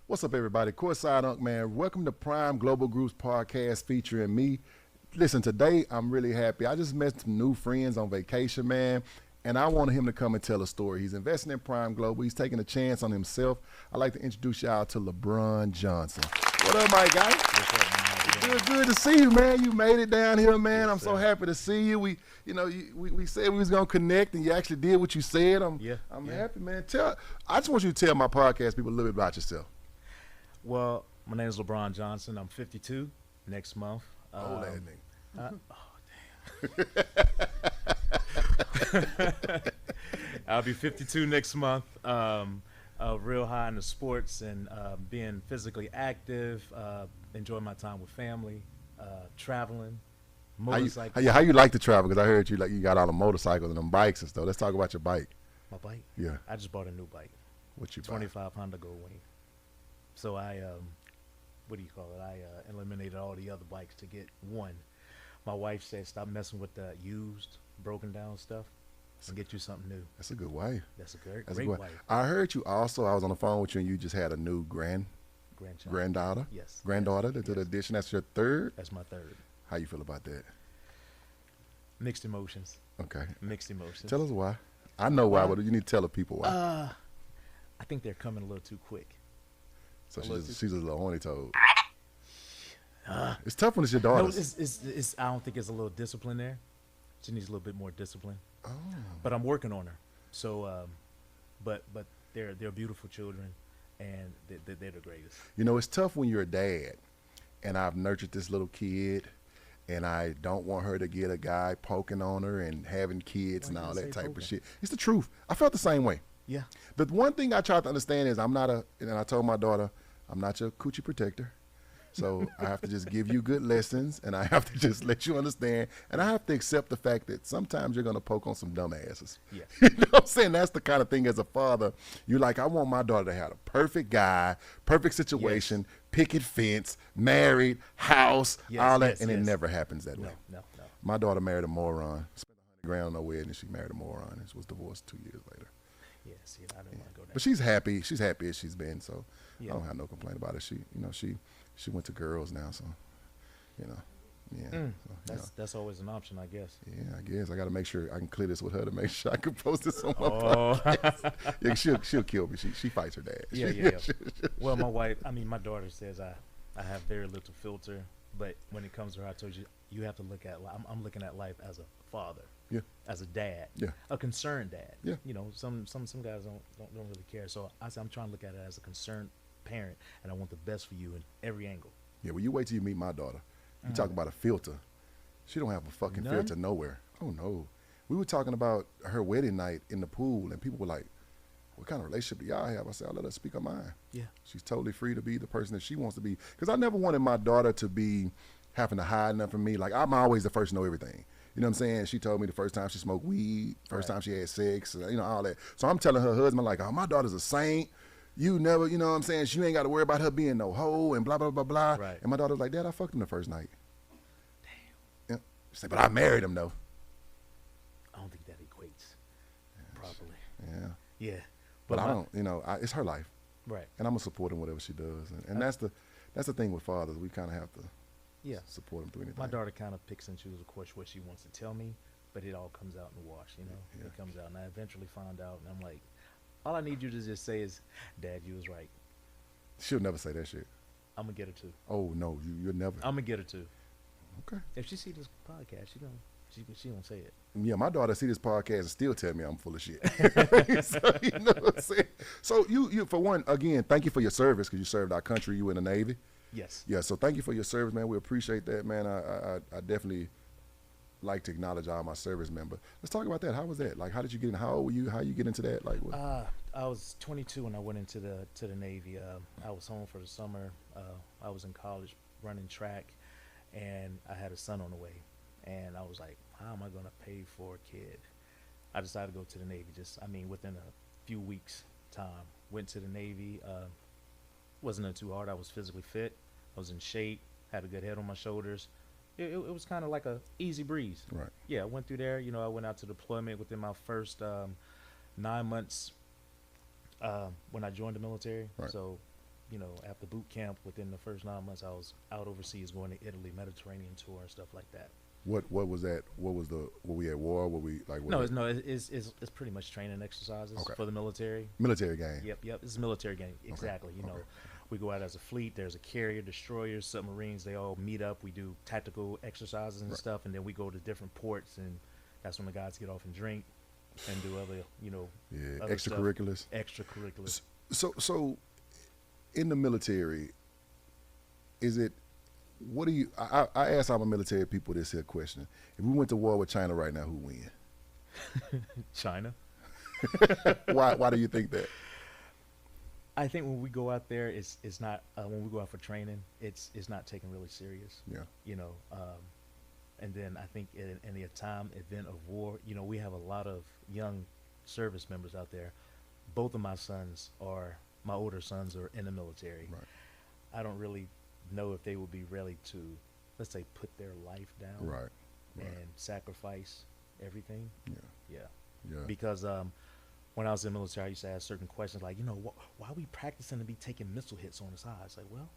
What's up, everybody? Courtside Unk, man. Welcome to Prime Global Groups podcast featuring me. Listen, today I'm really happy. I just met some new friends on vacation, man, and I wanted him to come and tell a story. He's investing in Prime Global. He's taking a chance on himself. I'd like to introduce y'all to Lebron Johnson. What up, my guy? What's up, man? Good to see you, man. You made it down here, man. Yes, I'm so sir. happy to see you. We said we was gonna connect, and you actually did what you said. I'm Yeah. happy, man. I just want you to tell my podcast people a little bit about yourself. Well, my name is LeBron Johnson. I'm 52 next month. Old ass nigga. I'll be 52 next month. Real high in the sports and being physically active, enjoying my time with family, traveling, motorcycle. How you like to travel? Because I heard you got all the motorcycles and them bikes and stuff. Let's talk about your bike. My bike? Yeah. I just bought a new bike. What you buy? 25 Honda Goldwing. So I, what do you call it? I eliminated all the other bikes to get one. My wife said, stop messing with the used, broken down stuff and get you something new. That's a good way. That's a great That's a good way. wife. I heard you also. I was on the phone with you, and you just had a new Grandchild. granddaughter. Yes. Granddaughter Yes. to the addition. That's your third. That's my third. How you feel about that? Mixed emotions. Okay. Mixed emotions. Tell us why. I know why, but you need to tell the people why. I think they're coming a little too quick. So look, she's a little horny toad. It's tough when it's your daughter. No, it's. I don't think it's a little discipline there. She needs a little bit more discipline. Oh. But I'm working on her. So, but they're beautiful children, and they're the greatest. You know, it's tough when you're a dad, and I've nurtured this little kid, and I don't want her to get a guy poking on her and having kids Why and you all say that type poking? of shit. It's the truth. I felt the same way. Yeah. The one thing I tried to understand is and I told my daughter, I'm not your coochie protector. So I have to just give you good lessons, and I have to just let you understand, and I have to accept the fact that sometimes you're going to poke on some dumbasses. Yeah. You know what I'm saying? That's the kind of thing as a father, you're like, I want my daughter to have a perfect guy, perfect situation, picket fence, married, house, Yes, all that, yes, and it yes. never happens that way. No. My daughter married a moron, spent $100,000 on a wedding, and she married a moron, and she was divorced 2 years later. Yeah. See, I don't want to go there. But she's happy. She's happy as she's been, so Yeah. I don't have no complaint about it. She went to girls now, so yeah. So, That's always an option, I guess. yeah, I guess I got to make sure I can clear this with her to make sure I can post this on my Oh. yeah, she'll kill me. She fights her dad. Yeah. Well, my daughter says I have very little filter, but when it comes to her, I told you have to look at. I'm looking at life as a father. Yeah. As a dad. Yeah. A concerned dad. Yeah. You know, some guys don't really care. So I said I'm trying to look at it as a concerned parent, and I want the best for you in every angle. Yeah, well, you wait till you meet my daughter. You talk about a filter. She don't have a fucking None? filter nowhere. Oh, no. We were talking about her wedding night in the pool, and people were like, what kind of relationship do y'all have? I said, I'll let her speak her mind. Yeah. She's totally free to be the person that she wants to be. Because I never wanted my daughter to be having to hide nothing from me. Like, I'm always the first to know everything. You know what I'm saying? She told me the first time she smoked weed, first time she had sex, all that. So I'm telling her husband, like, oh, my daughter's a saint. You never, you know what I'm saying? She ain't got to worry about her being no hoe and blah, blah, blah, blah. Right. And my daughter was like, Dad, I fucked him the first night. Damn. Yeah. She said, but I married him, though. I don't think that equates properly. Yeah. Yeah. But I don't, it's her life. Right. And I'm going to support him whatever she does. And that's the thing with fathers. We kind of have to Yeah. support them through anything. My daughter kind of picks and chooses, of course, what she wants to tell me, but it all comes out in the wash, Yeah. It comes out, and I eventually found out, and I'm like, all I need you to just say is, Dad, you was right. She'll never say that shit. I'm going to get her to. Oh, no, you'll never. I'm going to get her to. Okay. If she see this podcast, she gonna say it. Yeah, my daughter see this podcast and still tell me I'm full of shit. So, you know what I'm saying? So you for one, again, thank you for your service because you served our country. You in the Navy. Yes. Yeah, so thank you for your service, man. We appreciate that, man. I definitely like to acknowledge all my service members. Let's talk about that. How was that? Like, how did you get in? How old were you? How you get into that? Like, what? I was 22 when I went into the Navy. I was home for the summer. I was in college running track, and I had a son on the way. And I was like, how am I going to pay for a kid? I decided to go to the Navy within a few weeks' time. Went to the Navy. Wasn't too hard. I was physically fit. I was in shape. Had a good head on my shoulders. It was kind of like a easy breeze. Right. Yeah, I went through there. I went out to deployment within my first 9 months when I joined the military. Right. So after boot camp, within the first 9 months, I was out overseas going to Italy, Mediterranean tour and stuff like that. What was that? What was the? Were we at war? Were we like? No, it's pretty much training exercises Okay. for the military. Military game. Yep. It's a military game. Exactly. Okay. We go out as a fleet. There's a carrier, destroyers, submarines. They all meet up. We do tactical exercises and Right. stuff, and then we go to different ports, and that's when the guys get off and drink and do other, Yeah, other stuff. extracurriculars. Extracurriculars. So in the military, is it? What do you? I ask all my military people this here question: if we went to war with China right now, who win? China. Why do you think that? I think when we go out there, it's not when we go out for training, it's not taken really serious. Yeah. And then I think in the time event of war, we have a lot of young service members out there. Both of my older sons are in the military. Right. I don't really know if they would be ready to, let's say, put their life down Right. and sacrifice everything. Yeah. Yeah. Because when I was in the military, I used to ask certain questions like, why are we practicing to be taking missile hits on the side? It's like, well,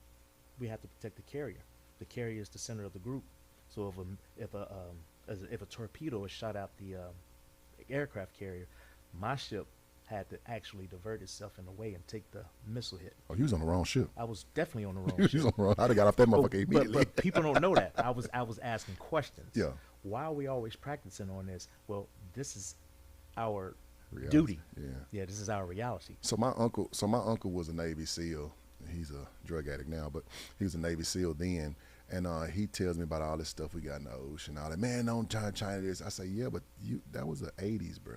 we have to protect the carrier. The carrier is the center of the group. So if a torpedo is shot out the aircraft carrier, my ship had to actually divert itself in a way and take the missile hit. Oh, you was on the wrong ship. I was definitely on the wrong You was ship. on the wrong. I'd have got off that motherfucker But immediately. people don't know that. I was asking questions. Yeah. Why are we always practicing on this? Well, this is our Reality. duty. Yeah. Yeah, this is our reality. So my uncle was a Navy SEAL. He's a drug addict now, but he was a Navy SEAL then. And he tells me about all this stuff we got in the ocean. All that, man, don't China this. I say, yeah, but that was the 80s, bro.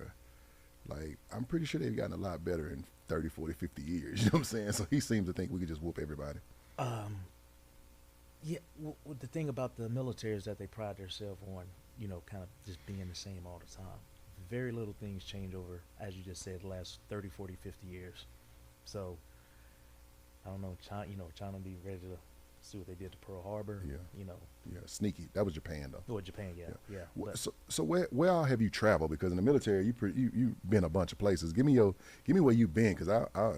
Like, I'm pretty sure they've gotten a lot better in 30, 40, 50 years. You know what I'm saying? So he seems to think we could just whoop everybody. Yeah, the thing about the military is that they pride themselves on, kind of just being the same all the time. Very little things change over, as you just said, the last 30, 40, 50 years. So, I don't know, China be ready to see what they did to Pearl Harbor. Yeah. You Yeah, sneaky. That was Japan, though. know. Or Japan, yeah. But So where all have you traveled? Because in the military, you've been a bunch of places. Give me where you've been, because I where I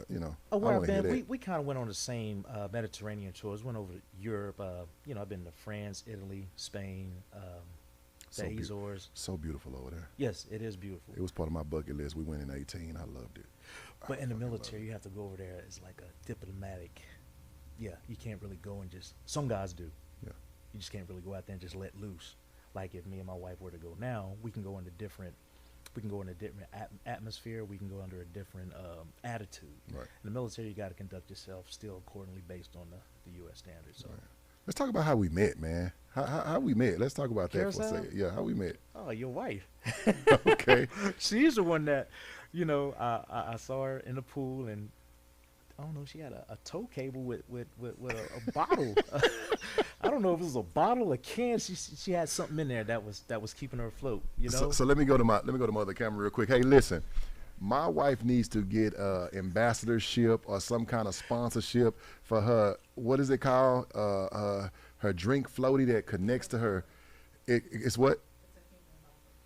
I've want to hear been, that. we kind of went on the same Mediterranean tours. Went over to Europe. I've been to France, Italy, Spain, the So Azores. So beautiful over there. Yes, it is beautiful. It was part of my bucket list. We went in 18. I loved it. But in the fucking loved military, you have to go over there as like a diplomatic. Yeah, you can't really go and just. Some guys do. Yeah. You just can't really go out there and just let loose. Like if me and my wife were to go now, we can go into different. We can go in a different atmosphere. We can go under a different attitude. Right. In the military, you got to conduct yourself still accordingly based on the U.S. standards. So. Right. Let's talk about how we met, man. How we met. Let's talk about that for a Carousel? second. Yeah, how we met. Oh, your wife. Okay. She's the one that, I saw her in the pool and I don't know, she had a tow cable with a bottle. I don't know if it was a bottle, a can. She had something in there that was keeping her afloat. So let me go to my other camera real quick. Hey, listen. My wife needs to get ambassadorship or some kind of sponsorship for her. What is it called? Her drink floaty that connects to her. It's what?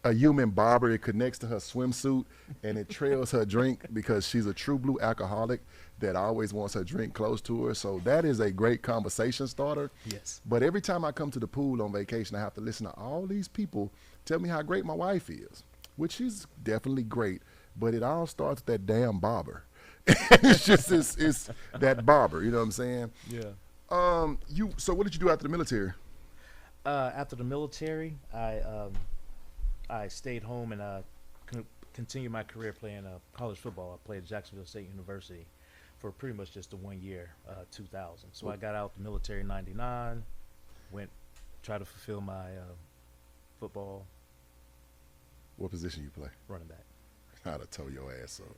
A human barber. It connects to her swimsuit and it trails her drink because she's a true blue alcoholic that always wants her drink close to her. So that is a great conversation starter. Yes. But every time I come to the pool on vacation, I have to listen to all these people tell me how great my wife is, which she's definitely great. But it all starts with that damn barber. it's that barber. You know what I'm saying? Yeah. So what did you do after the military? After the military, I stayed home and continued my career playing college football. I played at Jacksonville State University for pretty much just the 1 year, 2000. So I got out the military in '99, tried to fulfill my football. What position you play? Running back. I'd have told your ass up.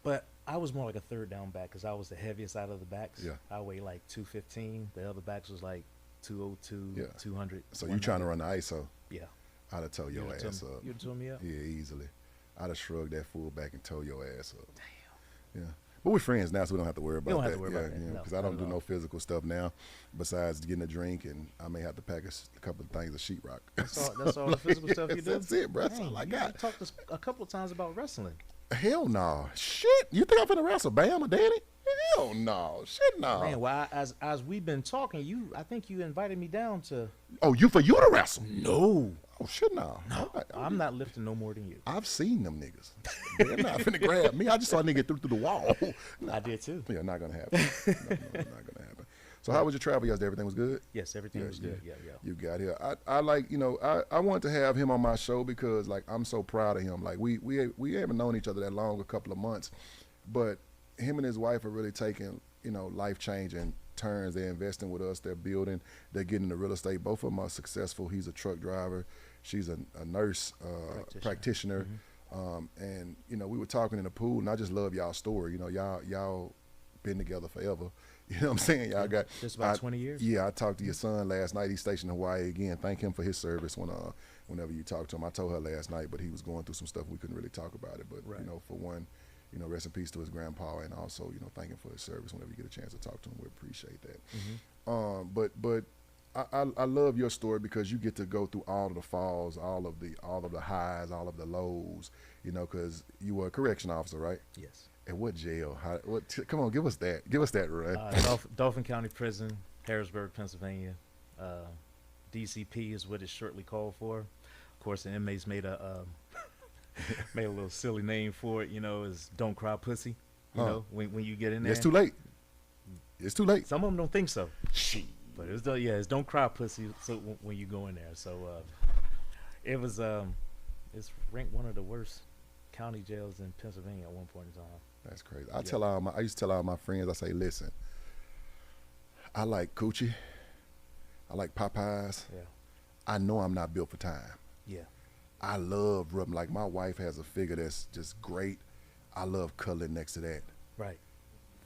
But I was more like a third down back because I was the heaviest out of the backs. Yeah. I weighed like 215. The other backs was like 202, Yeah. 200. So you trying to run the ISO? Yeah. I'd have told your ass up. You'd tell me up? Yeah, easily. I'd have shrugged that fool back and told your ass up. Damn. Yeah. But we're friends now, so we don't have to worry about that. You don't have to worry about that. No, because I don't not do at no all. physical stuff now besides getting a drink, and I may have to pack a couple of things of sheetrock. That's all the physical stuff you do? That's it, bro. That's Dang, all I you got. talked a couple of times about wrestling. Hell no. Shit. You think I'm finna wrestle Bam or Danny? Hell no. Shit no. Man, well, as we've been talking, I think you invited me down to. Oh, you to wrestle? No, Oh shit no. I'm not lifting no more than you. I've seen them niggas. They're not finna grab me. I just saw a nigga through the wall. I did too. Yeah, not gonna happen. No, not gonna happen. So how was your travel yesterday? Everything was good? Yes, everything was good. Yeah. You got here. I like, I want to have him on my show because like I'm so proud of him. Like we haven't known each other that long, a couple of months, but him and his wife are really taking, life changing turns. They're investing with us. They're building. They're getting into real estate. Both of them are successful. He's a truck driver. She's a nurse practitioner. And we were talking in the pool, and I just love y'all story. Y'all been together forever. You know what I'm saying? Y'all got just about 20 years. Yeah, I talked to your son last night. He's stationed in Hawaii again. Thank him for his service whenever you talk to him. I told her last night, but he was going through some stuff. We couldn't really talk about it. But right. For one, rest in peace to his grandpa, and also thank him for his service. Whenever you get a chance to talk to him, we appreciate that. But I love your story because you get to go through all of the falls, all of the highs, all of the lows. Because you were a correction officer, right? Yes. At what jail? Come on, give us that. Give us that, run. Dauphin County Prison, Harrisburg, Pennsylvania. DCP is what it's shortly called for. Of course, the inmates made a little silly name for it. Is "Don't Cry Pussy." When you get in there, it's too late. It's too late. Some of them don't think so. But it's "Don't Cry Pussy." So when you go in there, so it was it's ranked one of the worst county jails in Pennsylvania at one point in time. That's crazy. I used to tell all my friends, I say, listen, I like coochie. I like Popeyes. Yeah. I know I'm not built for time. Yeah. I love rubbing. Like my wife has a figure that's just great. I love cuddling next to that. Right.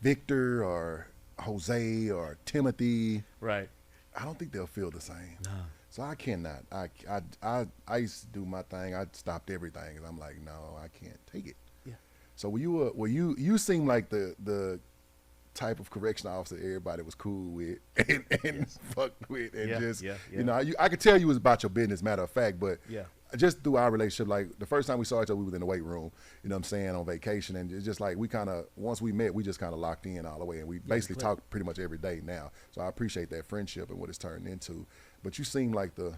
Victor or Jose or Timothy. Right. I don't think they'll feel the same. No. So I cannot. I used to do my thing. I stopped everything, and I'm like, no, I can't take it. Yeah. So you seem like the type of correction officer everybody was cool with and yes. fucked with and I could tell you was about your business, matter of fact, but just through our relationship, like the first time we saw each other, we was in the weight room, you know what I'm saying, on vacation, and it's just like we kind of, once we met, we just kind of locked in all the way, and we basically talk pretty much every day now. So I appreciate that friendship and what it's turned into. But you seem like the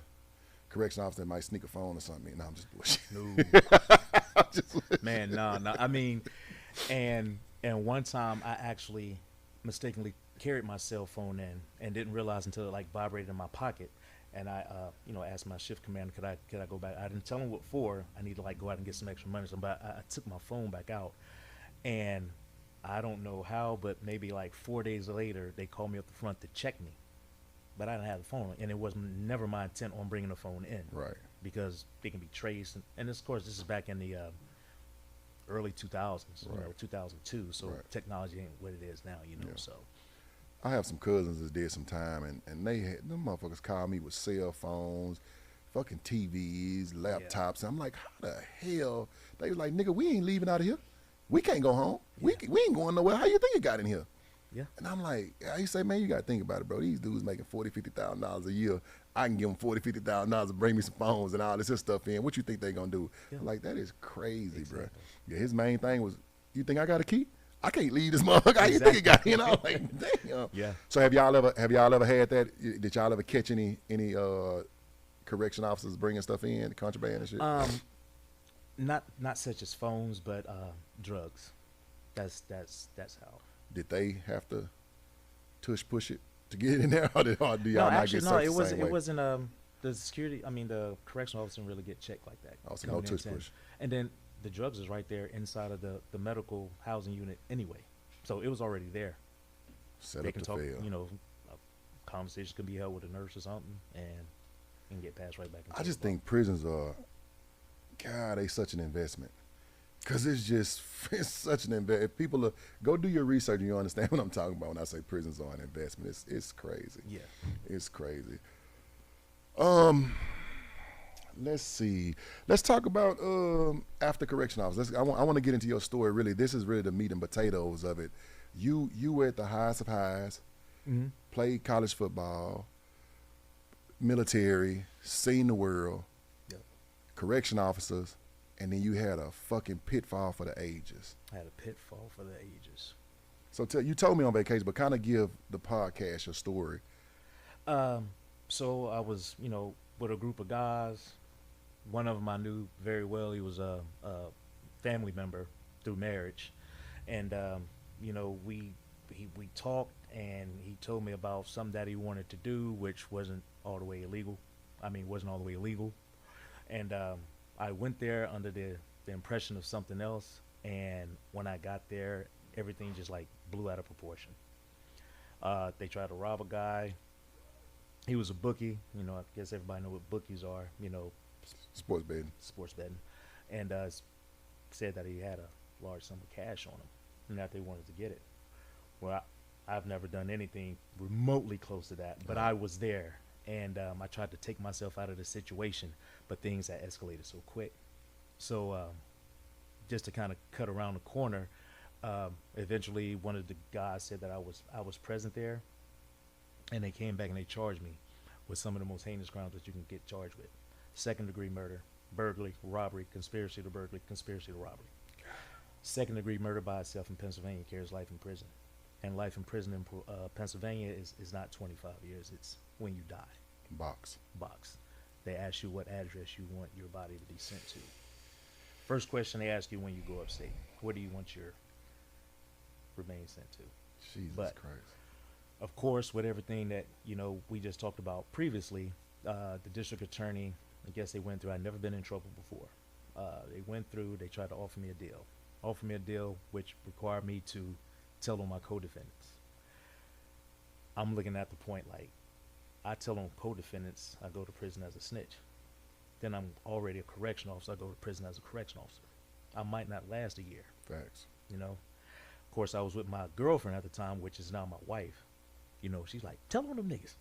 correction officer that might sneak a phone or something. No, I'm just bullshit. No. Man, no. I mean, and one time I actually mistakenly carried my cell phone in and didn't realize until it like vibrated in my pocket. And I, asked my shift commander, could I go back? I didn't tell him what for. I need to like go out and get some extra money. So I took my phone back out, and I don't know how, but maybe like 4 days later, they called me up the front to check me. But I didn't have the phone, and it was never my intent on bringing the phone in. Right. Because they can be traced. And of course, this is back in the early 2000s, right. 2002. So technology ain't what it is now, so. I have some cousins that did some time, and them motherfuckers called me with cell phones, fucking TVs, laptops. And I'm like, how the hell? They was like, nigga, we ain't leaving out of here. We can't go home. We ain't going nowhere. How you think you got in here? Yeah. And I'm like, he say, man, you got to think about it, bro. These dudes making $40,000, $50,000 a year. I can give them $40,000, $50,000 to bring me some phones and all this stuff in. What you think they going to do? Yeah. I'm like, that is crazy, bro. Yeah, his main thing was, you think I got a key? I can't leave this motherfucker. How you think he got in? I'm like, damn. Yeah. So have y'all ever had that? Did y'all ever catch any correction officers bringing stuff in, contraband and shit? Not such as phones, but drugs. That's how. Did they have to push it to get in there, or do y'all not get searched the same way? It wasn't. The security, the correctional officer didn't really get checked like that. Also, no push. And then the drugs is right there inside of the medical housing unit anyway, so it was already there. Set they up can to talk, fail. Conversations can be held with a nurse or something, and get passed right back. I just think prisons are, God, they such an investment. Cause it's such an investment. If people go do your research and you understand what I'm talking about when I say prisons are an investment. It's crazy. Yeah, it's crazy. Let's see. Let's talk about after correction officers. I want to get into your story. Really, this is really the meat and potatoes of it. You were at the highest of highs. Mm-hmm. Played college football, military, seen the world. Yep. Correction officers. and then you had a fucking pitfall for the ages. I had a pitfall for the ages. So you told me on vacation, but kind of give the podcast your story. So I was, with a group of guys. One of them I knew very well. He was a family member through marriage, and we talked, and he told me about something that he wanted to do, which wasn't all the way illegal. Wasn't all the way illegal, and I went there under the impression of something else, and when I got there, everything just like blew out of proportion. They tried to rob a guy. He was a bookie. I guess everybody know what bookies are. Sports betting. Sports betting, and said that he had a large sum of cash on him, and that they wanted to get it. Well, I've never done anything remotely close to that, but I was there, and I tried to take myself out of the situation, but things had escalated so quick. So just to kind of cut around the corner, eventually one of the guys said that I was present there, and they came back and they charged me with some of the most heinous crimes that you can get charged with: second-degree murder, burglary, robbery, conspiracy to burglary, conspiracy to robbery. Second-degree murder by itself in Pennsylvania carries life in prison, and life in prison in Pennsylvania is not 25 years. It's when you die. Box. They ask you what address you want your body to be sent to. First question they ask you when you go upstate: where do you want your remains sent to? Jesus Christ. Of course, with everything that we just talked about previously, the district attorney, I guess they went through. I'd never been in trouble before. They went through. They tried to offer me a deal which required me to tell on my co-defendants. I'm looking at the point like, I tell on co-defendants, I go to prison as a snitch. Then I'm already a correction officer. I go to prison as a correction officer. I might not last a year. Facts. Of course, I was with my girlfriend at the time, which is now my wife. She's like, tell on them niggas.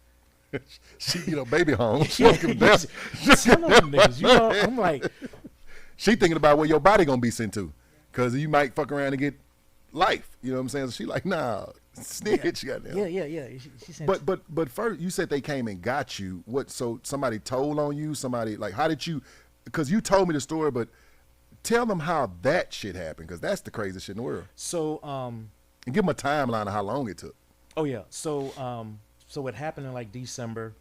She, baby home. Tell on them niggas. I'm like, she thinking about where your body gonna be sent to, cause you might fuck around and get life. You know what I'm saying? So she like, nah, snitch. Yeah. She said, but first you said they came and got you. What? So somebody told on you? Somebody like, how did you? Because you told me the story, but tell them how that shit happened, because that's the craziest shit in the world. So and give them a timeline of how long it took. Oh yeah. So it happened in like December,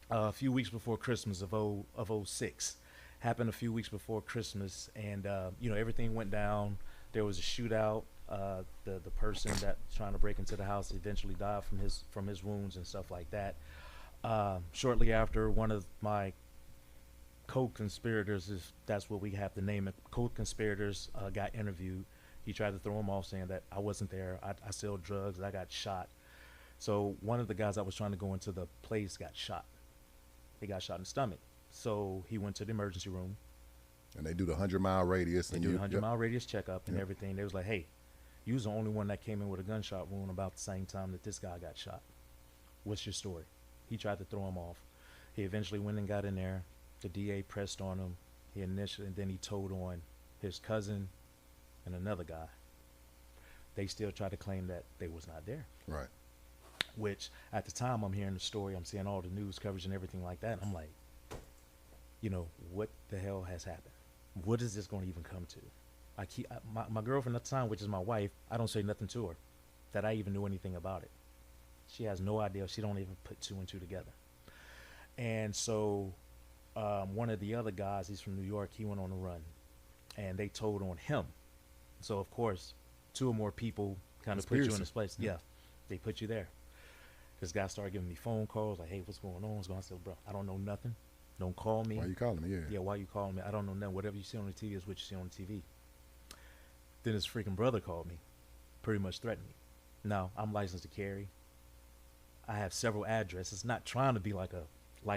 a few weeks before Christmas of 06. Happened a few weeks before Christmas, and everything went down. There was a shootout. The person that was trying to break into the house eventually died from his wounds and stuff like that. Shortly after, one of my co-conspirators, if that's what we have to name it, co-conspirators got interviewed. He tried to throw him off, saying that I wasn't there. I sell drugs. I got shot. So one of the guys that was trying to go into the place got shot. He got shot in the stomach. So he went to the emergency room. And they do the 100-mile radius. They do the 100-mile radius checkup and everything. They was like, hey, you was the only one that came in with a gunshot wound about the same time that this guy got shot. What's your story? He tried to throw him off. He eventually went and got in there. The DA pressed on him. And then he told on his cousin and another guy. They still try to claim that they was not there. Right. Which at the time I'm hearing the story, I'm seeing all the news coverage and everything like that. And I'm like, what the hell has happened? What is this going to even come to? My girlfriend at the time, which is my wife, I don't say nothing to her that I even knew anything about it. She has no idea. She don't even put two and two together. And so one of the other guys, he's from New York, he went on a run, and they told on him. So of course, two or more people kind of put you in this place. Yeah, they put you there. This guy started giving me phone calls like, hey, what's going on? I said, bro, I don't know nothing. Don't call me. Why you calling me? Yeah, why you calling me? I don't know nothing. Whatever you see on the TV is what you see on the TV. Then his freaking brother called me, pretty much threatened me. Now, I'm licensed to carry. I have several addresses. Not trying to be like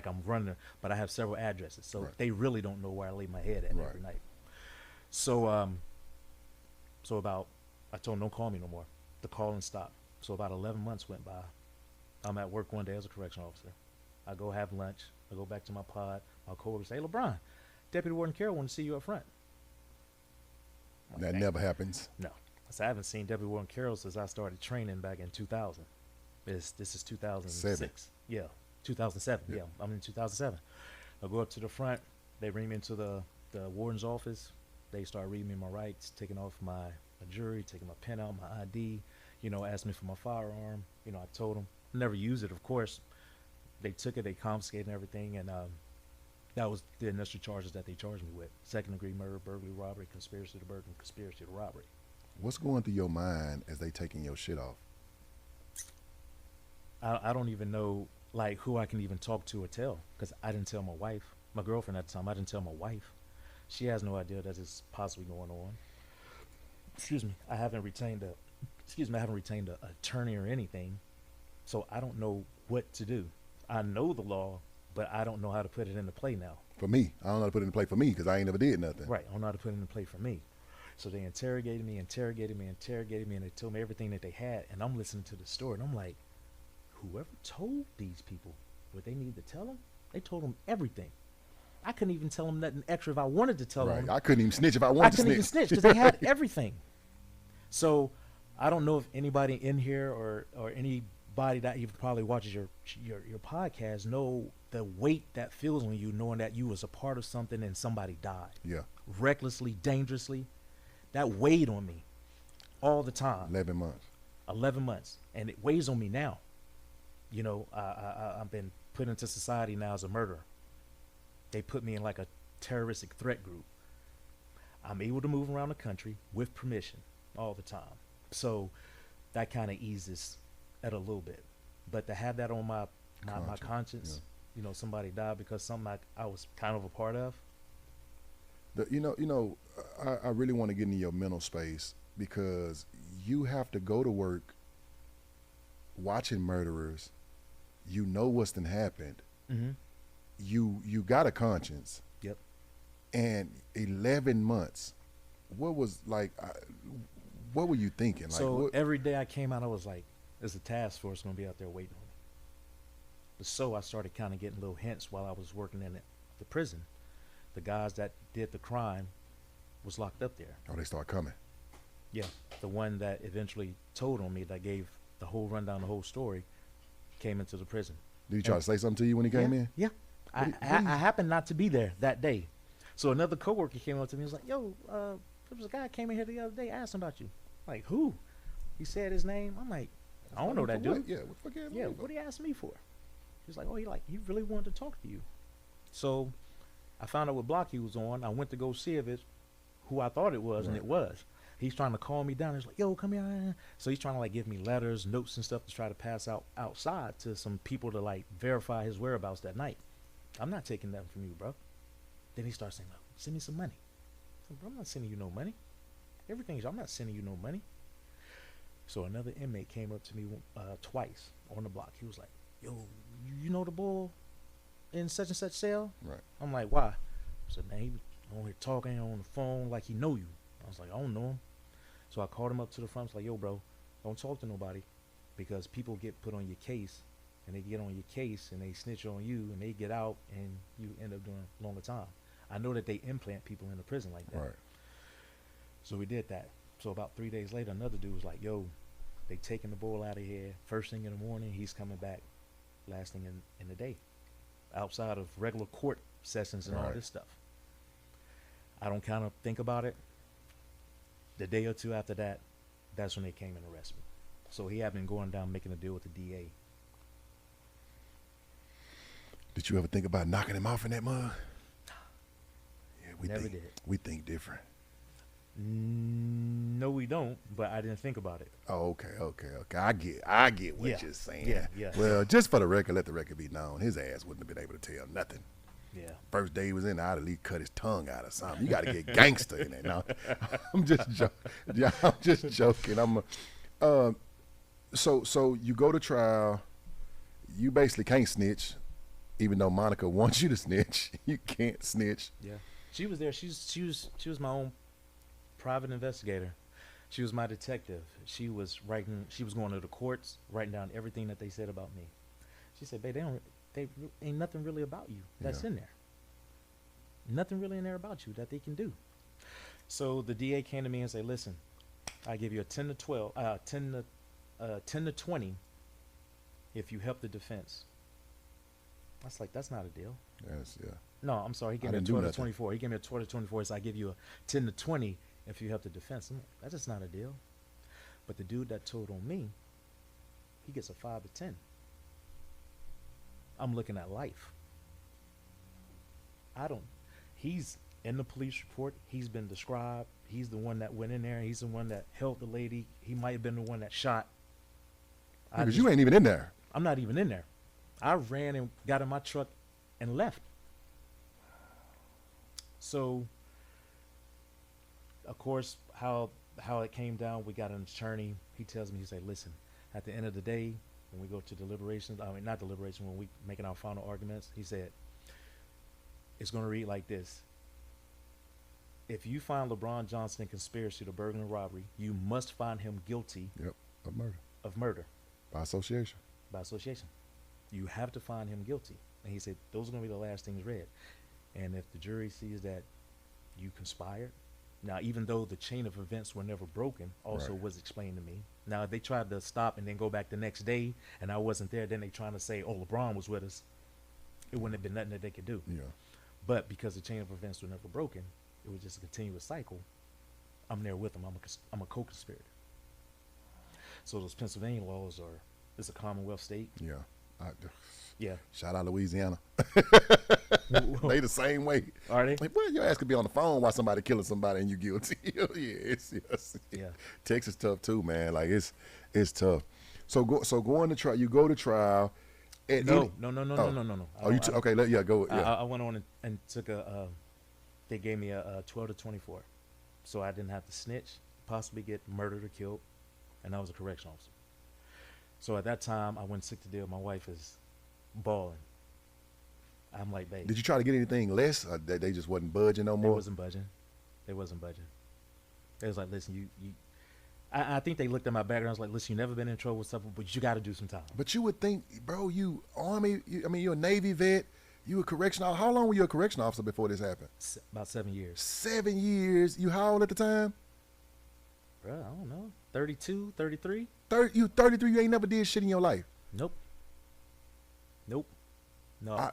I'm running, but I have several addresses. So they really don't know where I lay my head at every night. So I told him, don't call me no more. The calling stopped. So about 11 months went by. I'm at work one day as a correctional officer. I go have lunch. I go back to my pod. My coworker say, hey, LeBron, Deputy Warden Carroll want to see you up front. That never happens. No. I haven't seen Deputy Warden Carroll since I started training back in 2000. This is 2006. Yeah, 2007. Yeah, I'm in 2007. I go up to the front. They bring me into the warden's office. They started reading me my rights, taking off my jury, taking my pen out, my ID, asked me for my firearm. I told them never use it, of course. They took it, they confiscated everything, and that was the initial charges that they charged me with: second-degree murder, burglary, robbery, conspiracy to burglary, conspiracy to robbery. What's going through your mind as they taking your shit off? I don't even know like who I can even talk to or tell, because I didn't tell my girlfriend at the time. I didn't tell my wife. She has no idea that it's possibly going on. Excuse me. I haven't retained an attorney or anything, so I don't know what to do. I know the law, but I don't know how to put it into play now. For me, I don't know how to put it in play for me because I ain't never did nothing. Right. I don't know how to put it into play for me. So they interrogated me, and they told me everything that they had, and I'm listening to the story, and I'm like, whoever told these people what they needed to tell them, they told them everything. I couldn't even tell them nothing extra if I wanted to tell them. I couldn't even snitch if I wanted to snitch. I couldn't even snitch because they had everything. So I don't know if anybody in here or anybody that even probably watches your podcast know the weight that feels on you knowing that you was a part of something and somebody died. Yeah. Recklessly, dangerously. That weighed on me all the time. 11 months. 11 months. And it weighs on me now. I've been put into society now as a murderer. They put me in like a terroristic threat group. I'm able to move around the country with permission all the time. So that kind of eases it a little bit. But to have that on my conscience, yeah. Somebody died because something I was kind of a part of. I really want to get into your mental space because you have to go to work watching murderers. You know what's done happened. Mm-hmm. You got a conscience. Yep. And 11 months. What was like? What were you thinking? So every day I came out, I was like, "There's a task force going to be out there waiting on me." But so I started kind of getting little hints while I was working in the prison. The guys that did the crime was locked up there. Oh, they start coming. Yeah, the one that eventually told on me, that gave the whole rundown, the whole story, came into the prison. Did he try to say something to you when he came in? Yeah. I happened not to be there that day. So another coworker came up to me and was like, "Yo, there was a guy came in here the other day, asked him about you." Like, who? He said his name. I'm like, I don't know that dude. Yeah, what the fuck? Yeah, what he asked me for? He's like, he really wanted to talk to you. So I found out what block he was on. I went to go see if it's who I thought it was, and it was. He's trying to calm me down. He's like, "Yo, come here." So he's trying to like give me letters, notes, and stuff to try to pass out outside to some people to like verify his whereabouts that night. I'm not taking nothing from you, bro. Then he starts saying, "Send me some money." I said, "Bro, I'm not sending you no money. I'm not sending you no money." So another inmate came up to me twice on the block. He was like, "Yo, you know the bull in such and such cell?" Right. I'm like, "Why?" I said, "Man, he on here talking on the phone like he know you." I was like, "I don't know him." So I called him up to the front. I was like, "Yo, bro, don't talk to nobody, because people get put on your case, and they get on your case, and they snitch on you, and they get out, and you end up doing longer time. I know that they implant people in the prison like that." Right. So we did that. So about 3 days later, another dude was like, "Yo, they taking the bull out of here. First thing in the morning, he's coming back. Last thing in the day, outside of regular court sessions and all this stuff." I don't kind of think about it. The day or two after that, that's when they came and arrested me. So he had been going down making a deal with the DA. Did you ever think about knocking him off in that mug? Yeah, Never did. We think different. No, we don't. But I didn't think about it. Oh, okay. I get what you're saying. Yeah. Well, just for the record, let the record be known. His ass wouldn't have been able to tell nothing. Yeah. First day he was in, I'd at least cut his tongue out or something. You got to get gangster in there. No, I'm just joking. So you go to trial. You basically can't snitch, even though Monica wants you to snitch. You can't snitch. Yeah. She was there. She was my own private investigator. She was my detective. She was going to the courts, writing down everything that they said about me. She said, "Babe, they ain't nothing really about you that's in there. Nothing really in there about you that they can do." So the DA came to me and said, "Listen, I give you a 10 to 20 if you help the defense." I was like, "That's not a deal. Yes, yeah. No, I'm sorry. He gave I me a didn't do 12 to nothing. 24. He gave me a 12 to 24. So I give you a 10 to 20 if you help the defense. I'm like, that's just not a deal. But the dude that told on me, he gets a 5 to 10. I'm looking at life. I don't. He's in the police report. He's been described. He's the one that went in there. He's the one that helped the lady. He might have been the one that shot. Because you ain't even in there. I'm not even in there. I ran and got in my truck and left. So, of course, how it came down, we got an attorney. He tells me, he said, listen, at the end of the day, when we go to deliberations, I mean, not deliberation, when we making our final arguments, he said, it's going to read like this. If you find LeBron Johnson in conspiracy to burglary and robbery, you must find him guilty Yep, of murder. of murder By association. by association. You have to find him guilty. And he said, those are going to be the last things read. And if the jury sees that you conspired, now, even though the chain of events were never broken, also Right. was explained to me. Now, if they tried to stop and then go back the next day and I wasn't there, then they trying to say, oh, LeBron was with us, it wouldn't have been nothing that they could do. Yeah. But because the chain of events were never broken, it was just a continuous cycle. I'm there with them. I'm a co-conspirator. So those Pennsylvania laws are, it's a Commonwealth state. Yeah. Yeah. Shout out Louisiana. They the same way. Are they? Like, well, your ass could be on the phone while somebody killing somebody and you guilty. Yes. Yeah. Texas tough too, man. Like it's tough. So going to trial. You go to trial. And No. Oh, you okay? Go. Yeah. I went on and took they gave me a 12 to 24. So I didn't have to snitch, possibly get murdered or killed, and I was a correction officer. So at that time, I went sick to deal. My wife is bawling. I'm like, babe. Did you try to get anything less? Or they just wasn't budging no They more? wasn't budging. They wasn't budging. They was like, listen, you I think they looked at my background. I was like, listen, you never been in trouble with something, but you got to do some time. But you would think, bro, you Army, you're a Navy vet. You a correction officer. How long were you a correction officer before this happened? About 7 years. 7 years. You how old at the time? Bro, I don't know. 32, 33? You 33. You ain't never did shit in your life. Nope. No.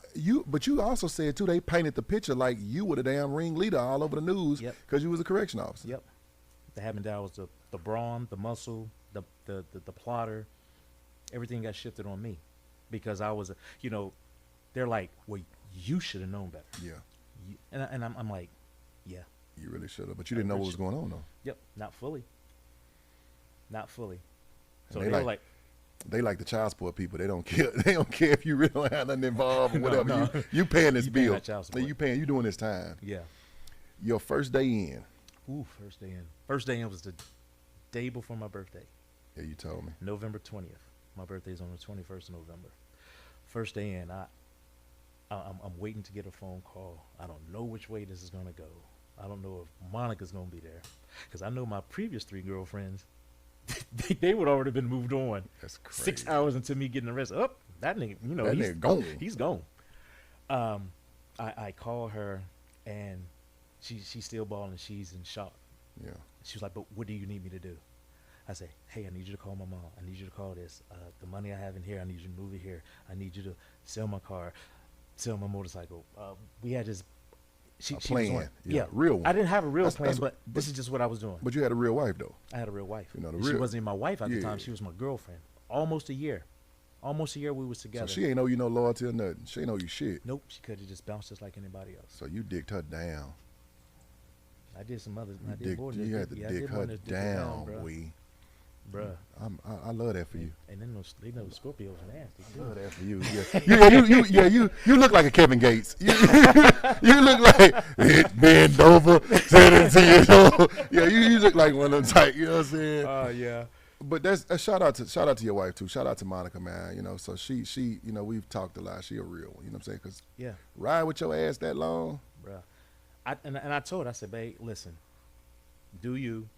But you also said too, they painted the picture like you were the damn ringleader all over the news Yep. because you was a correction officer. Yep. They had me down was the brawn, the muscle, the plotter. Everything got shifted on me because I was, they're like, well, you should have known better. Yeah. And I'm like, yeah. You really should have, but you didn't know what was going on though. Yep. Not fully. So And they were like, they like the child support people. They don't care. They don't care if you really don't have nothing involved or No, whatever. no. You paying this You paying bill. that child support. You doing this time. yeah. Your first day in. Ooh, first day in. First day in was the day before my birthday, Yeah, you told me. November 20th. My birthday's on the 21st of November. First day in, I'm waiting to get a phone call. I don't know which way this is gonna go. I don't know if Monica's gonna be there, because I know my previous 3 girlfriends, they would already been moved on. That's crazy. 6 hours into me getting arrested. Up, that nigga, That nigga gone. He's gone. I call her and she's still balling. She's in shock. Yeah. She was like, but what do you need me to do? I say, hey, I need you to call my mom. I need you to call this. The money I have in here, I need you to move it here. I need you to sell my car, sell my motorcycle. We had this. She was plan. on- Yeah, real one. I didn't have a real plan, That's- but this is just what I was doing. But you had a real wife though. I had a real wife. You know, the And she real- wasn't even my wife at the Yeah. time. She was my girlfriend. Almost a year. Almost a year we was together. So she ain't know you no loyalty or nothing. She ain't know you shit. Nope, she could have just bounced just like anybody else. So you dicked her down. I did some others. I You, did more than you this. had to Yeah, I dick did more her than just dick her down, bruh. we. Bruh. I love that for you. And then those, they know the Scorpios are nasty I too. love that for you. You look like a Kevin Gates. You look like it bend over, 17 years old. Yeah, you look like one of them type. You know what I'm saying? Yeah. But that's a shout out to your wife too. Shout out to Monica, man. You know, so she we've talked a lot. She a real one. You know what I'm saying? Because Yeah, ride with your ass that long. bruh. I told her, I said, babe, listen, do you?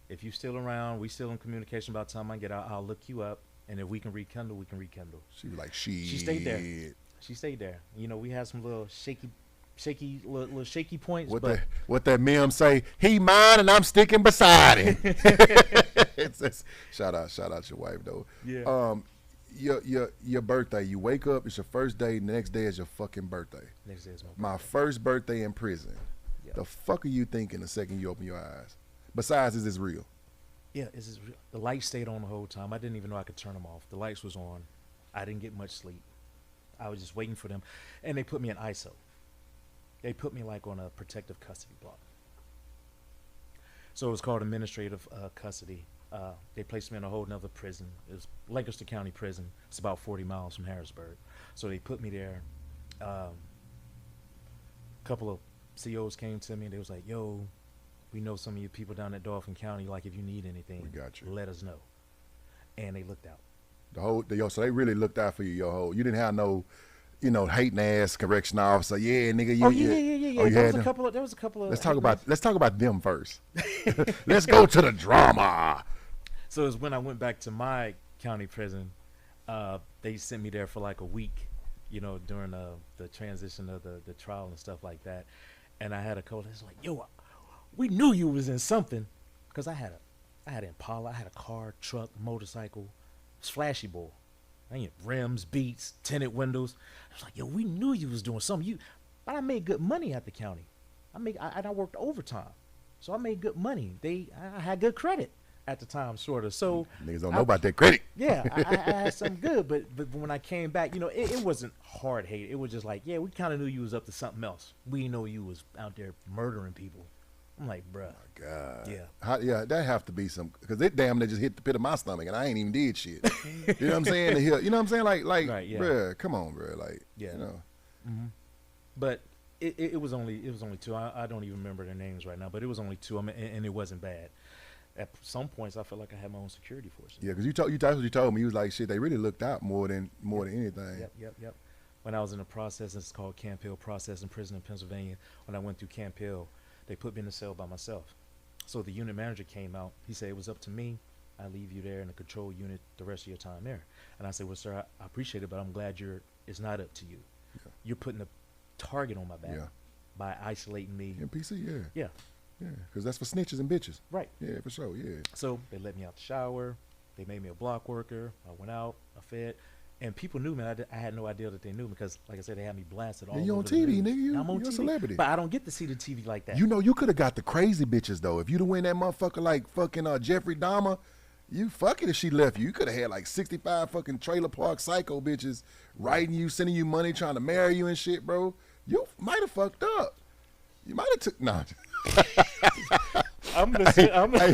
If you still around, we still in communication. About the time I get out, I'll look you up, and if we can rekindle, we can rekindle. She was like, she stayed there. She stayed there. We had some little shaky points. But What that meme say? He mine and I'm sticking beside him. Shout out your wife though. Yeah. your birthday. You wake up. It's your first day. The next day is your fucking birthday. Next day is my birthday. My first birthday in prison. Yep. The fuck are you thinking the second you open your eyes? Besides, is this real? Yeah, is real. The lights stayed on the whole time. I didn't even know I could turn them off. The lights was on. I didn't get much sleep. I was just waiting for them, and they put me in ISO. They put me like on a protective custody block. So it was called administrative custody. They placed me in a whole nother prison. It was Lancaster County Prison. It's about 40 miles from Harrisburg. So they put me there. A couple of COs came to me. They was like, "Yo, we know some of you people down at Dauphin County. Like, if you need anything, We got you. let us know." And they looked out. So they really looked out for you. Your whole. You didn't have no, hating ass correction officer. Yeah, nigga. You, Oh yeah. Oh, you There had was a them? couple of. There was a couple of. Let's talk about them first. Let's go to the drama. So it was when I went back to my county prison. They sent me there for like a week, during the transition of the trial and stuff like that. And I had a coach that's like, "Yo, we knew you was in something," because I had an Impala, I had a car, truck, motorcycle, it's flashy boy. I ain't rims, beats, tinted windows. I was like, "Yo, we knew you was doing something." But I made good money at the county. I worked overtime, so I made good money. I had good credit at the time, sort of. So Niggas don't know about that credit. yeah, I had some good, but when I came back, it wasn't hard hate. It was just like, yeah, we kind of knew you was up to something else. We didn't know you was out there murdering people. I'm like, bruh. God. Yeah. That have to be some, because it damn near just hit the pit of my stomach and I ain't even did shit. You know what I'm saying? You know what I'm saying? Like, Right, yeah. bruh, come on, bruh. Like, Yeah. But it was only two. I don't even remember their names right now, but it was only two. And it wasn't bad. At some points, I felt like I had my own security force. Yeah, because that's what you told me. You was like, shit, they really looked out more than anything. Yep. When I was in the process, it's called Camp Hill Process in prison in Pennsylvania. When I went through Camp Hill, they put me in a cell by myself. So the unit manager came out. He said, "It was up to me. I leave you there in the control unit the rest of your time there." And I said, "Well, sir, I appreciate it, but I'm glad it's not up to you. Yeah. You're putting a target on my back Yeah. by isolating me." NPC, yeah. Yeah, Yeah, because that's for snitches and bitches. right. Yeah, for sure, yeah. So they let me out the shower. They made me a block worker. I went out. I fed. And people knew me. I had no idea that they knew me because, like I said, they had me blasted all Yeah, you over on the TV, news. nigga. I'm on You a TV, celebrity. but I don't get to see the TV like that. You could have got the crazy bitches, though. If you'd have went that motherfucker like fucking Jeffrey Dahmer, you fuck it if she left you. You could have had like 65 fucking trailer park psycho bitches writing you, sending you money, trying to marry you and shit, bro. You might have fucked up. You might have took, nah. Hey,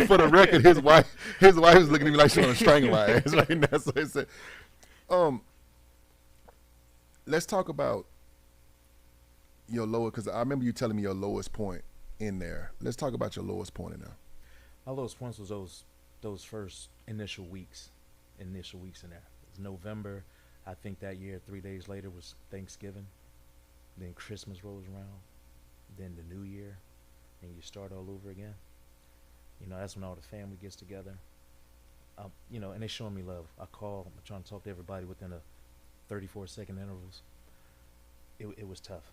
for the record, his wife was looking at me like she want to strangle my ass right now. So he said, let's talk about your lower, because I remember you telling me your lowest point in there. Let's talk about your lowest point in there. My lowest points was those first initial weeks in there. It was November. I think that year, 3 days later was Thanksgiving. Then Christmas rolls around. Then the New Year. And you start all over again. That's when all the family gets together. And they showing me love. I call. I'm trying to talk to everybody within a 34-second intervals. It was tough.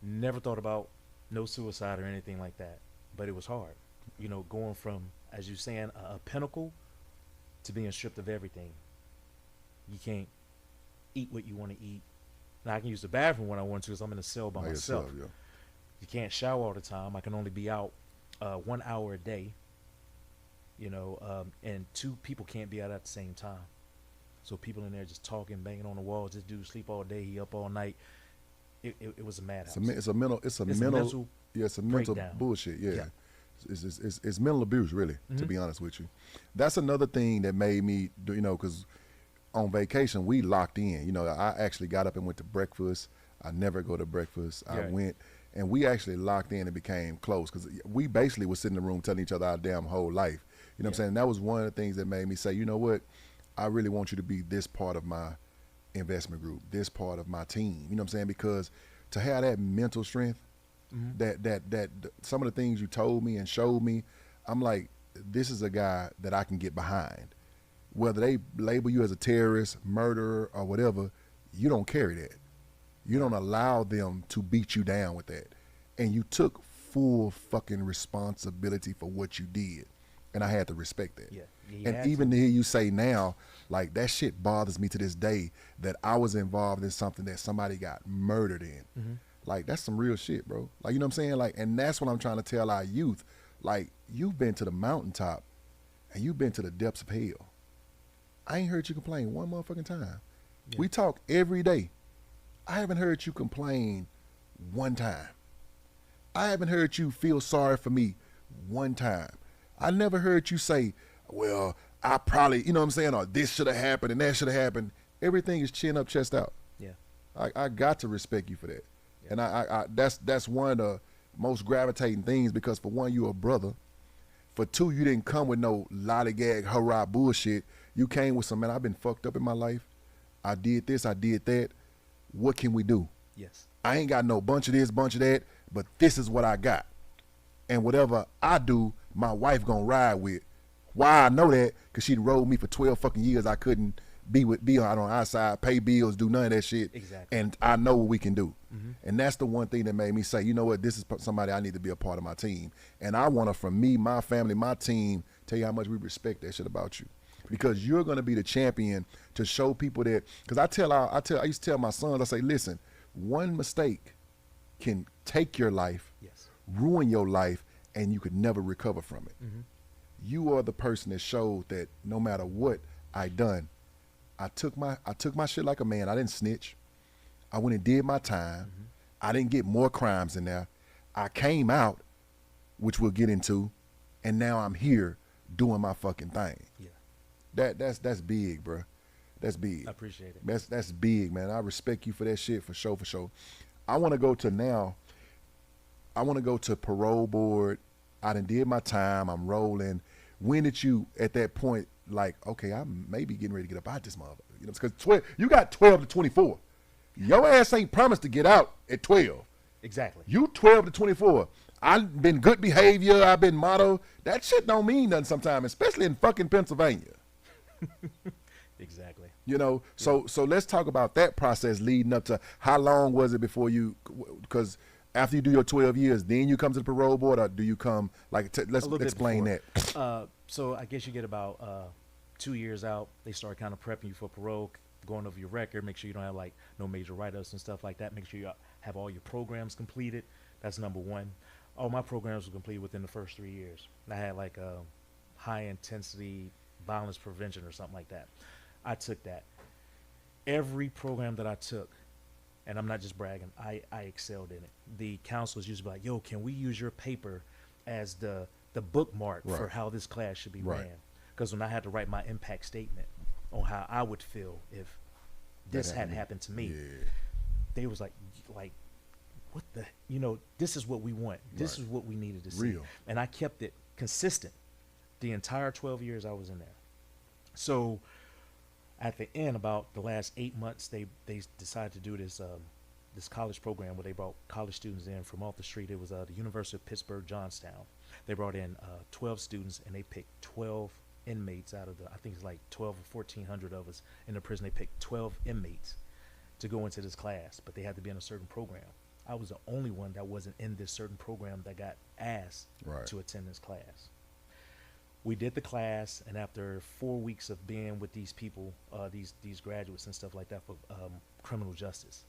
Never thought about no suicide or anything like that. But it was hard. Going from, as you're saying, a pinnacle to being stripped of everything. You can't eat what you want to eat. Now, I can use the bathroom when I want to because I'm in a cell by myself. Yourself, yeah. You can't shower all the time. I can only be out 1 hour a day. And two people can't be out at the same time. So people in there just talking, banging on the walls. This dude sleep all day. He up all night. It was a madhouse. It's a mental breakdown. bullshit. Yeah. Yeah. It's mental abuse, really, to be honest with you. That's another thing that made me, because on vacation, we locked in. I actually got up and went to breakfast. I never go to breakfast. Yeah. I went, and we actually locked in and became close because we basically would sit in the room telling each other our damn whole life. You know what I'm saying? That was one of the things that made me say, you know what? I really want you to be this part of my investment group, this part of my team. You know what I'm saying? Because to have that mental strength, that some of the things you told me and showed me, I'm like, this is a guy that I can get behind. Whether they label you as a terrorist, murderer, or whatever, you don't carry that. You don't allow them to beat you down with that. And you took full fucking responsibility for what you did. And I had to respect that. Yeah. You And had even to hear you say now, Like, that shit bothers me to this day that I was involved in something that somebody got murdered in. Mm-hmm. Like, that's some real shit, bro. Like, you know what I'm saying? Like, and that's what I'm trying to tell our youth. Like, you've been to the mountaintop and you've been to the depths of hell. I ain't heard you complain one motherfucking time. Yeah. We talk every day. I haven't heard you complain one time. I haven't heard you feel sorry for me one time. I never heard you say, well, I probably, you know what I'm saying, or this should have happened and that should have happened. Everything is chin up, chest out. Yeah. I got to respect you for that. Yeah. And I that's one of the most gravitating things, because for one, you're a brother. For two, you didn't come with no lollygag, hurrah bullshit. You came with some, man, I've been fucked up in my life. I did this, I did that. What can we do? Yes. I ain't got no bunch of this, bunch of that, but this is what I got. And whatever I do, my wife gonna ride with. Why I know that? Because she rode me for 12 fucking years. I couldn't be out on our side, pay bills, do none of that shit. Exactly. And I know what we can do. Mm-hmm. And that's the one thing that made me say, you know what, this is somebody I need to be a part of my team. And I want to, from me, my family, my team, tell you how much we respect that shit about you. Because you're going to be the champion to show people that, because I used to tell my sons, I say, listen, one mistake can take your life, yes, ruin your life, and you could never recover from it. Mm-hmm. You are the person that showed that no matter what I done, I took my shit like a man. I didn't snitch. I went and did my time. Mm-hmm. I didn't get more crimes in there. I came out, which we'll get into, and now I'm here doing my fucking thing. Yeah. That's big, bro. That's big. I appreciate it. That's big, man. I respect you for that shit, for sure, for sure. I want to go to parole board. I done did my time. I'm rolling. When did you, at that point, like, okay, I'm maybe getting ready to get up out this motherfucker? You know, because you got 12 to 24. Your ass ain't promised to get out at 12. Exactly. You 12 to 24. I've been good behavior. I've been motto. That shit don't mean nothing sometimes, especially in fucking Pennsylvania. Exactly. You know, so let's talk about that process leading up to how long was it before you, because after you do your 12 years, then you come to the parole board, or do you come, like, let's explain that. So I guess you get about 2 years out. They start kind of prepping you for parole, going over your record, make sure you don't have, like, no major write-ups and stuff like that. Make sure you have all your programs completed. That's number one. All my programs were completed within the first 3 years. I had, like, a high-intensity violence prevention or something like that. I took that. Every program that I took, and I'm not just bragging, I excelled in it. The counselors used to be like, yo, can we use your paper as the bookmark for how this class should be ran? Because when I had to write my impact statement on how I would feel if this had happened to me, they was like, what the, this is what we want. This is what we needed to see. And I kept it consistent the entire 12 years I was in there. So at the end, about the last 8 months, they decided to do this college program where they brought college students in from off the street. It was the University of Pittsburgh, Johnstown. They brought in 12 students, and they picked 12 inmates out of I think it's like 12 or 1,400 of us in the prison. They picked 12 inmates to go into this class, but they had to be in a certain program. I was the only one that wasn't in this certain program that got asked to attend this class. We did the class, and after 4 weeks of being with these people, these graduates and stuff like that for criminal justice,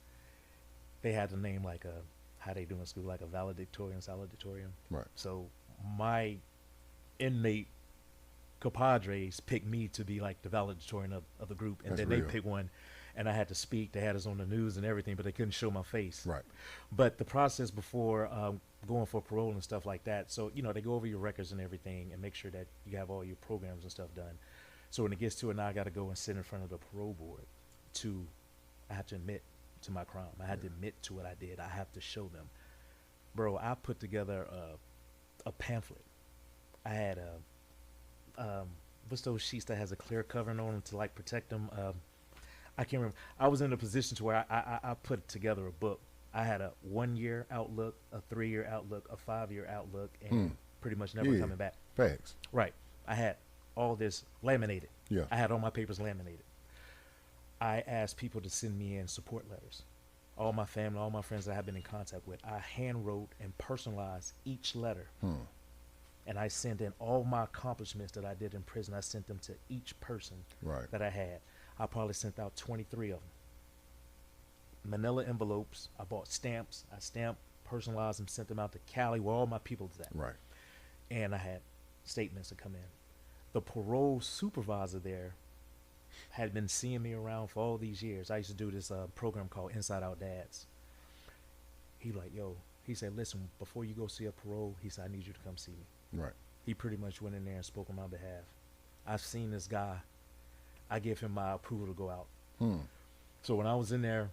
they had to name like how they do in school, like a valedictorian, salutatorian. Right. So my inmate compadres picked me to be like the valedictorian of the group, and then they picked one, and I had to speak. They had us on the news and everything, but they couldn't show my face. Right. But the process before going for parole and stuff like that, so they go over your records and everything and make sure that you have all your programs and stuff done. So when it gets to it, now I got to go and sit in front of the parole board I have to admit to my crime. I had to admit to what I did. I have to show them. Bro, I put together a pamphlet. I had what's those sheets that has a clear covering on them to like protect them? I can't remember. I was in a position to where I put together a book. I had a 1 year outlook, a 3 year outlook, a 5 year outlook, and pretty much never coming back. Facts. Right. I had all this laminated. Yeah. I had all my papers laminated. I asked people to send me in support letters. All my family, all my friends that I have been in contact with, I hand wrote and personalized each letter and I sent in all my accomplishments that I did in prison. I sent them to each person Right. that I had. I probably sent out 23 of them. Manila envelopes. I bought stamps. I stamped, personalized them, sent them out to Cali where all my people was at. Right. And I had statements to come in. The parole supervisor there had been seeing me around for all these years. I used to do this program called Inside Out Dads. He like, yo, he said, listen, before you go see a parole, he said, I need you to come see me. Right. He pretty much went in there and spoke on my behalf. I've seen this guy. I gave him my approval to go out. So when I was in there,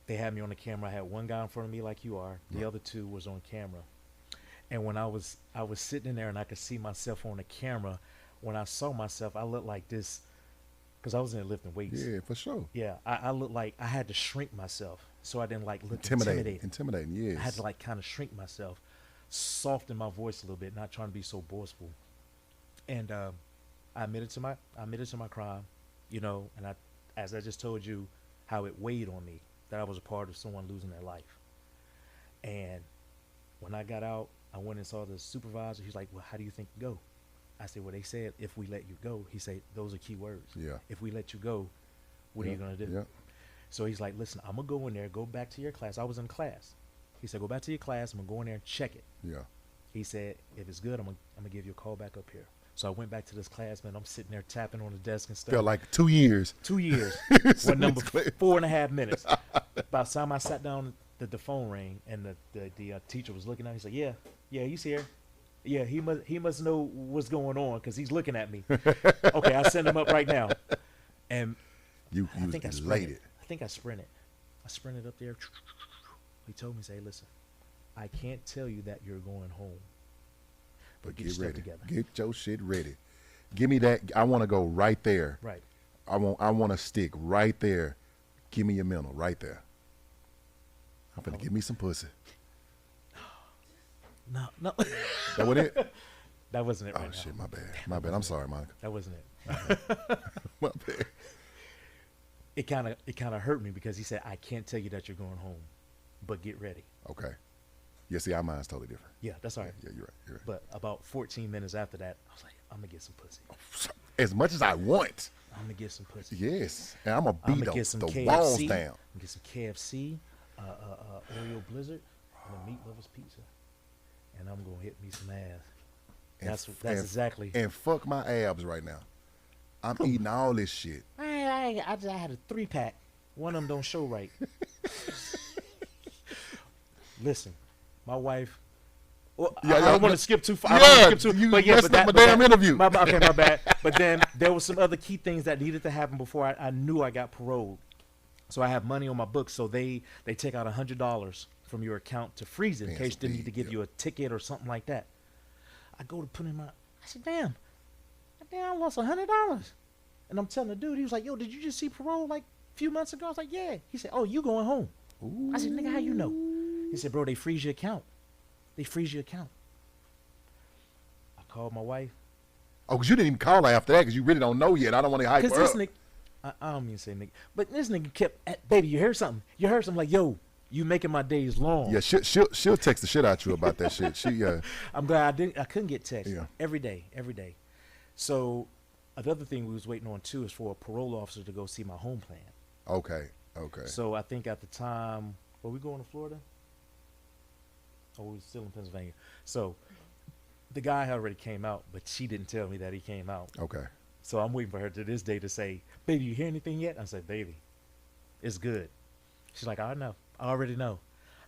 they had me on the camera. I had one guy in front of me like you are. The other two was on camera. And when I was sitting in there and I could see myself on the camera, when I saw myself, I looked like this, because I was in there lifting weights. Yeah, for sure. Yeah, I looked like I had to shrink myself so I didn't like look intimidating. Intimidating, yes. I had to like kind of shrink myself, soften my voice a little bit, not trying to be so boastful. And I admitted to my crime, you know, and as I just told you, how it weighed on me that I was a part of someone losing their life. And when I got out, I went and saw the supervisor. He's like, well, how do you think you go? I said, well, they said, if we let you go, he said, those are key words. Yeah. If we let you go, what are you going to do? Yeah. So he's like, listen, I'm going to go in there, go back to your class. I was in class. He said, go back to your class. I'm going to go in there and check it. Yeah. He said, if it's good, I'm gonna give you a call back up here. So I went back to this class, man. I'm sitting there tapping on the desk and stuff. Felt like 2 years. 2 years. One number 4.5 minutes. By the time I sat down, the phone rang, and the teacher was looking at me. He's like, yeah, he's here. Yeah, he must know what's going on because he's looking at me. Okay, I'll send him up right now. And You I think I was sprinted. elated. I think I sprinted. I sprinted up there. He told me, say, listen, I can't tell you that you're going home. But Get get your ready. stuff together. Get your shit ready. Give me that. I want to go right there. Right. I want to stick right there. Give me your mental right there. I'm finna give me some pussy. No. That what it? That wasn't it Oh right now. shit, my bad. My bad. I'm sorry, Monica. That wasn't it. My bad. It kind of hurt me because he said, I can't tell you that you're going home, but get ready. Okay. Yeah, see, our mind's totally different. Yeah, that's all right. Yeah, you're right. You're right. But about 14 minutes after that, I was like, I'm going to get some pussy. As much as I want. I'm going to get some pussy. Yes. And I'm going I'm to going to beat get some the KFC. walls down. I'm going to get some KFC, Oreo Blizzard, and a Meat Lovers Pizza. And I'm going to hit me some ass. That's exactly. And fuck my abs right now. I'm eating all this shit. I had a 3-pack. One of them don't show right. Listen, my wife. Well, I don't want to skip too far. You messed up my damn interview. My bad. But then there was some other key things that needed to happen before I knew I got paroled. So I have money on my books. So they take out $100 from your account to freeze it in case they need to give you a ticket or something like that. I go to put in I said, damn, I lost $100. And I'm telling the dude, he was like, yo, did you just see parole like a few months ago? I was like, yeah. He said, oh, you going home? Ooh. I said, nigga, how you know? He said, bro, they freeze your account. They freeze your account. I called my wife. Oh, because you didn't even call her after that because you really don't know yet. I don't want to hype her up. Because this nigga, I don't mean to say nigga, but this nigga kept, baby, you heard something. You heard something like, yo, you making my days long. Yeah, she'll text the shit out you about that shit. I'm glad I couldn't get text. Yeah. Every day. So another thing we was waiting on too is for a parole officer to go see my home plan. Okay. So I think at the time, were we going to Florida? Or we were still in Pennsylvania? So the guy had already came out, but she didn't tell me that he came out. Okay. So I'm waiting for her to this day to say, baby, you hear anything yet? I said, baby, it's good. She's like, I know. I already know.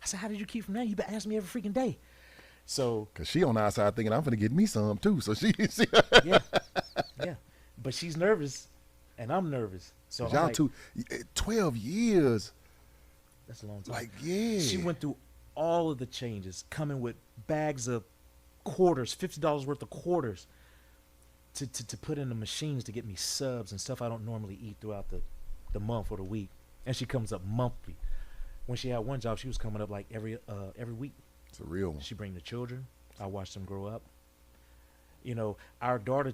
I said, how did you keep from that? You've been asking me every freaking day. So. Because she on the outside thinking, I'm going to get me some too. So she. Yeah. But she's nervous, and I'm nervous. So y'all like, 12 years. That's a long time. Like, yeah. She went through all of the changes, coming with bags of quarters, $50 worth of quarters to put in the machines to get me subs and stuff I don't normally eat throughout the month or the week. And she comes up monthly. When she had one job, she was coming up like every week. It's a real one. She bring the children. I watched them grow up. You know, our daughter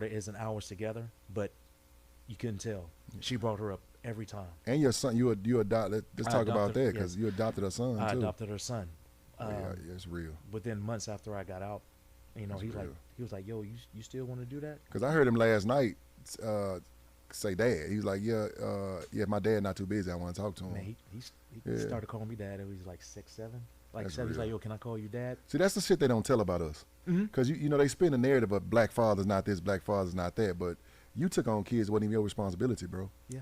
isn't ours together, but you couldn't tell. She brought her up every time. And your son, you adopted. Let's talk about that because you adopted her son I too. adopted her son. Yeah, it's real. Within months after I got out, you know, That's he's like, real. he was like, "Yo, you still want to do that?" Because I heard him last night say dad. He was like, yeah, my dad not too busy. I want to talk to him. Man, he Yeah. started calling me dad. He was like 6'7", like That's 7. He's real. like, "Yo, can I call you dad?" See, that's the shit they don't tell about us. Mm-hmm. Because, you know, they spin the narrative of black fathers not this, black fathers not that. But you took on kids. It wasn't even your responsibility, bro. Yeah.